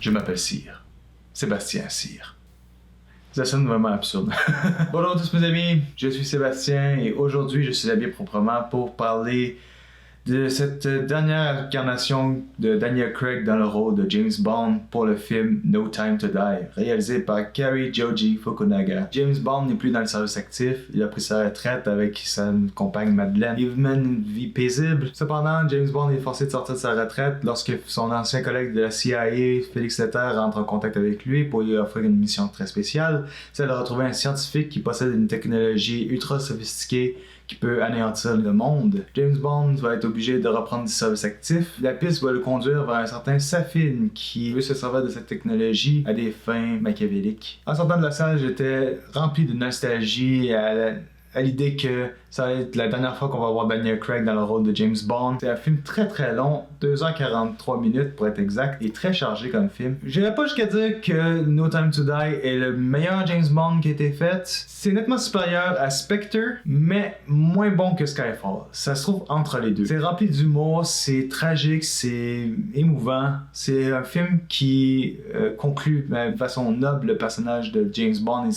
Je m'appelle Cyr. Sébastien Cyr. Ça sonne vraiment absurde. Bonjour à tous mes amis, je suis Sébastien et aujourd'hui je suis habillé proprement pour parler de cette dernière incarnation de Daniel Craig dans le rôle de James Bond pour le film No Time to Die, réalisé par Cary Joji Fukunaga. James Bond n'est plus dans le service actif, il a pris sa retraite avec sa compagne Madeleine. Il mène une vie paisible. Cependant, James Bond est forcé de sortir de sa retraite lorsque son ancien collègue de la CIA, Felix Leiter, rentre en contact avec lui pour lui offrir une mission très spéciale, celle de retrouver un scientifique qui possède une technologie ultra sophistiquée qui peut anéantir le monde. James Bond va être obligé de reprendre du service actif. La piste va le conduire vers un certain Safin qui veut se servir de cette technologie à des fins machiavéliques. En sortant de la salle, j'étais rempli de nostalgie à l'idée que ça va être la dernière fois qu'on va voir Daniel Craig dans le rôle de James Bond. C'est un film très très long, 2h43 minutes pour être exact, et très chargé comme film. Je n'irai pas jusqu'à dire que No Time to Die est le meilleur James Bond qui a été fait. C'est nettement supérieur à Spectre, mais moins bon que Skyfall. Ça se trouve entre les deux. C'est rempli d'humour, c'est tragique, c'est émouvant. C'est un film qui conclut de façon noble le personnage de James Bond et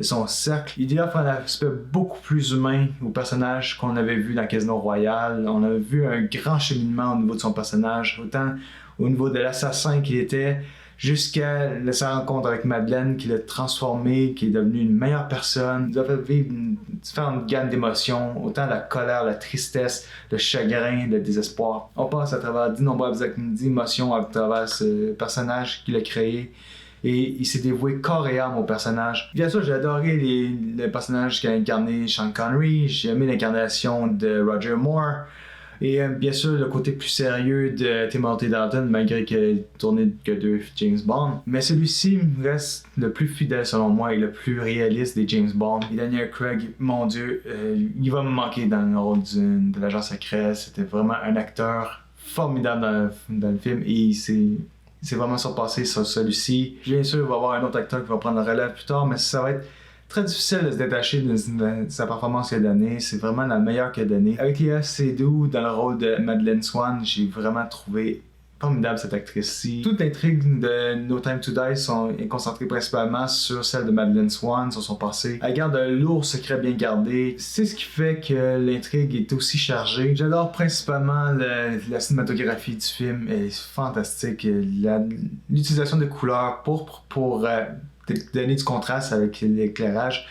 son cercle. Il offre un aspect beaucoup plus humain au personnage qu'on avait vu dans Casino Royale. On a vu un grand cheminement au niveau de son personnage, autant au niveau de l'assassin qu'il était, jusqu'à sa rencontre avec Madeleine, qui l'a transformé, qui est devenu une meilleure personne. Il a fait vivre une différente gamme d'émotions, autant la colère, la tristesse, le chagrin, le désespoir. On passe à travers d'innombrables émotions à travers ce personnage qu'il a créé. Et il s'est dévoué corps et âme au personnage. Bien sûr, j'ai adoré le personnage qu'a incarné Sean Connery, j'ai aimé l'incarnation de Roger Moore, et bien sûr le côté plus sérieux de Timothy Dalton, malgré qu'il ait tourné que 2 James Bond. Mais celui-ci reste le plus fidèle selon moi et le plus réaliste des James Bond. Et Daniel Craig, mon Dieu, il va me manquer dans le rôle de l'agent secret. C'était vraiment un acteur formidable dans le film et il s'est vraiment surpassé sur celui-ci. Bien sûr, il va y avoir un autre acteur qui va prendre le relève plus tard, mais ça va être très difficile de se détacher de sa performance qu'il a donnée. C'est vraiment la meilleure qu'il a donnée. Avec Léa Seydoux dans le rôle de Madeleine Swann, j'ai vraiment trouvé formidable cette actrice-ci. Toute l'intrigue de No Time to Die est concentrée principalement sur celle de Madeleine Swann, sur son passé. Elle garde un lourd secret bien gardé. C'est ce qui fait que l'intrigue est aussi chargée. J'adore principalement la cinématographie du film. Elle est fantastique. L'utilisation de couleurs pourpres pour donner du contraste avec l'éclairage.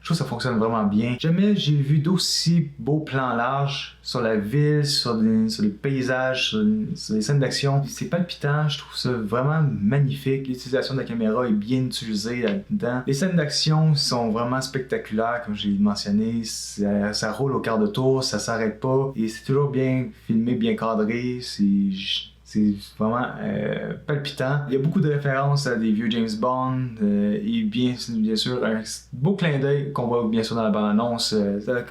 Je trouve que ça fonctionne vraiment bien. Jamais j'ai vu d'aussi beaux plans larges sur la ville, sur les paysages, sur les scènes d'action. C'est palpitant, je trouve ça vraiment magnifique. L'utilisation de la caméra est bien utilisée là-dedans. Les scènes d'action sont vraiment spectaculaires, comme j'ai mentionné. Ça roule au quart de tour, ça s'arrête pas. Et c'est toujours bien filmé, bien cadré. C'est vraiment palpitant. Il y a beaucoup de références à des vieux James Bond et bien sûr un beau clin d'œil qu'on voit bien sûr dans la bande-annonce. C'est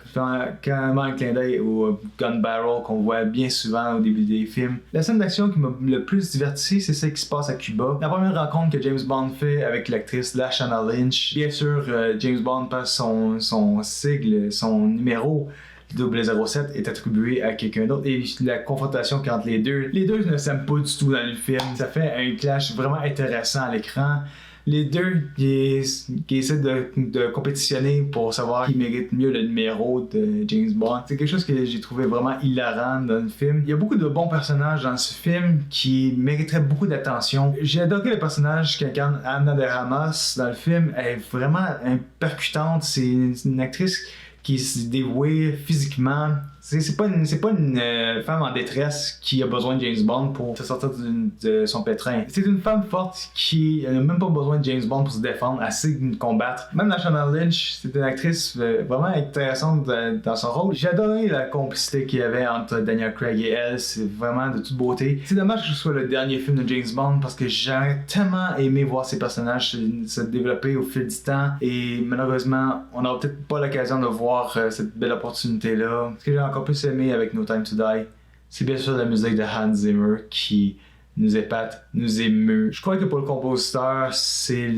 carrément un clin d'œil au Gun Barrel qu'on voit bien souvent au début des films. La scène d'action qui m'a le plus diverti, c'est celle qui se passe à Cuba. La première rencontre que James Bond fait avec l'actrice Lashana Lynch. Bien sûr, James Bond passe son sigle, son numéro 007 est attribué à quelqu'un d'autre et la confrontation entre les deux ne s'aiment pas du tout dans le film. Ça fait un clash vraiment intéressant à l'écran. Les deux qui essaient de compétitionner pour savoir qui mérite mieux le numéro de James Bond. C'est quelque chose que j'ai trouvé vraiment hilarant dans le film. Il y a beaucoup de bons personnages dans ce film qui mériteraient beaucoup d'attention. J'ai adoré le personnage qu'incarne Ana de Ramos dans le film. Elle est vraiment percutante. C'est une actrice qui est dévouée physiquement. C'est pas une femme en détresse qui a besoin de James Bond pour se sortir de son pétrin. C'est une femme forte qui n'a même pas besoin de James Bond pour se défendre, elle sait combattre. Même Lashana Lynch, c'est une actrice vraiment intéressante dans son rôle. J'ai adoré la complicité qu'il y avait entre Daniel Craig et elle, c'est vraiment de toute beauté. C'est dommage que ce soit le dernier film de James Bond parce que j'aurais tellement aimé voir ces personnages se développer au fil du temps et malheureusement, on n'aura peut-être pas l'occasion de voir cette belle opportunité-là. Ce que j'ai encore plus aimé avec No Time to Die, c'est bien sûr la musique de Hans Zimmer qui nous épate, nous émeut. Je crois que pour le compositeur, c'est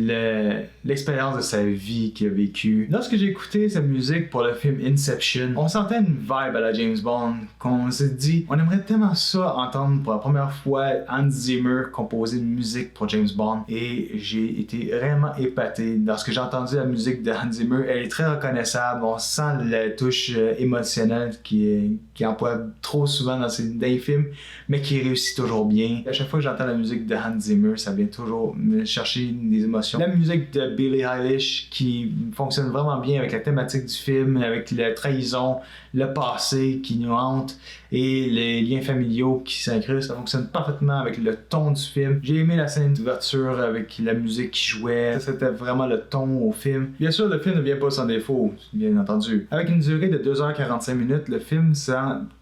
l'expérience de sa vie qu'il a vécue. Lorsque j'ai écouté sa musique pour le film Inception, on sentait une vibe à la James Bond, qu'on s'est dit, on aimerait tellement ça entendre pour la première fois Hans Zimmer composer une musique pour James Bond. Et j'ai été vraiment épaté. Lorsque j'ai entendu la musique de Hans Zimmer, elle est très reconnaissable. On sent la touche émotionnelle qui emploie trop souvent dans les films, mais qui réussit toujours bien. À chaque fois que j'entends la musique de Hans Zimmer, ça vient toujours me chercher des émotions. La musique de Billie Eilish qui fonctionne vraiment bien avec la thématique du film, avec la trahison, le passé qui nous hante et les liens familiaux qui s'incrustent. Ça fonctionne parfaitement avec le ton du film. J'ai aimé la scène d'ouverture avec la musique qui jouait. C'était vraiment le ton au film. Bien sûr, le film ne vient pas sans défaut, bien entendu. Avec une durée de 2h45 minutes, le film sent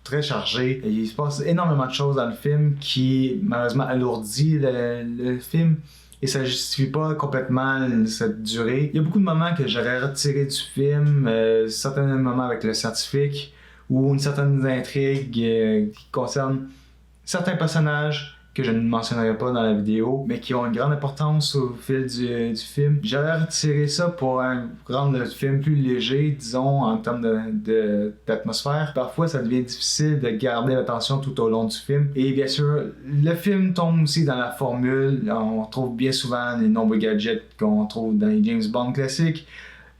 très chargé. Il se passe énormément de choses dans le film qui, malheureusement, alourdit le film. Et ça justifie pas complètement cette durée. Il y a beaucoup de moments que j'aurais retiré du film, certains moments avec le scientifique, ou une certaine intrigue qui concerne certains personnages que je ne mentionnerai pas dans la vidéo, mais qui ont une grande importance au fil du film. J'aurais retiré ça pour rendre le film plus léger, disons, en termes d'atmosphère. Parfois, ça devient difficile de garder l'attention tout au long du film. Et bien sûr, le film tombe aussi dans la formule. On trouve bien souvent les nombreux gadgets qu'on trouve dans les James Bond classiques.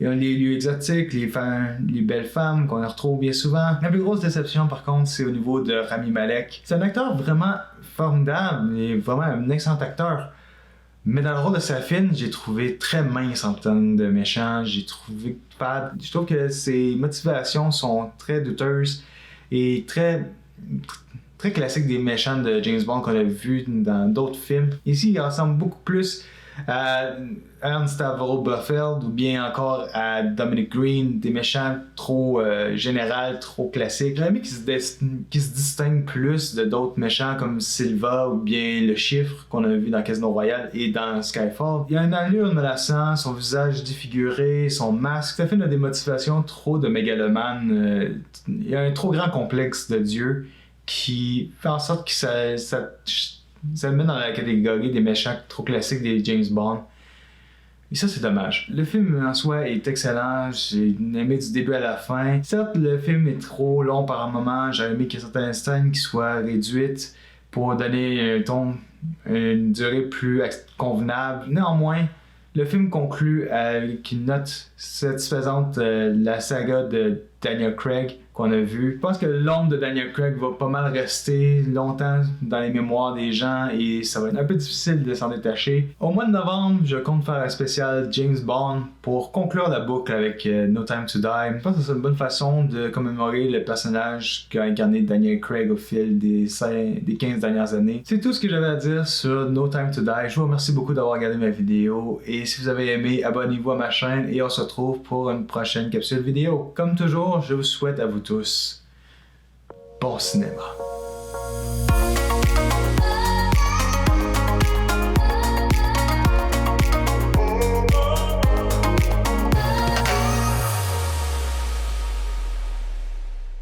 Il y a les lieux exotiques, les belles femmes qu'on retrouve bien souvent. La plus grosse déception, par contre, c'est au niveau de Rami Malek. C'est un acteur vraiment formidable, il est vraiment un excellent acteur. Mais dans le rôle de Safin, j'ai trouvé très mince en termes de méchant. J'ai trouvé fade. Je trouve que ses motivations sont très douteuses et très classiques des méchants de James Bond qu'on a vu dans d'autres films. Ici, il ressemble beaucoup plus à Ernst Stavro Blofeld ou bien encore à Dominic Green, des méchants trop généraux, trop classiques. J'aurais aimé qui se distingue plus de d'autres méchants comme Silva ou bien le Chiffre qu'on a vu dans Casino Royale et dans Skyfall. Il y a une allure menaçante, son visage défiguré, son masque. Ça fait des motivations trop de mégalomane. Il y a un trop grand complexe de Dieu qui fait en sorte que ça le met dans la catégorie des méchants trop classiques des James Bond. Et ça, c'est dommage. Le film en soi est excellent. J'ai aimé du début à la fin. Certes, le film est trop long par un moment. J'aurais aimé qu'il y ait certaines scènes qui soient réduites pour donner un ton, une durée plus convenable. Néanmoins, le film conclut avec une note satisfaisante la saga de Daniel Craig qu'on a vu. Je pense que l'ombre de Daniel Craig va pas mal rester longtemps dans les mémoires des gens et ça va être un peu difficile de s'en détacher. Au mois de novembre, je compte faire un spécial James Bond pour conclure la boucle avec No Time to Die. Je pense que c'est une bonne façon de commémorer le personnage qu'a incarné Daniel Craig au fil des 15 dernières années. C'est tout ce que j'avais à dire sur No Time to Die. Je vous remercie beaucoup d'avoir regardé ma vidéo et si vous avez aimé, abonnez-vous à ma chaîne et on se retrouve pour une prochaine capsule vidéo. Comme toujours, je vous souhaite à vous tous bon cinéma.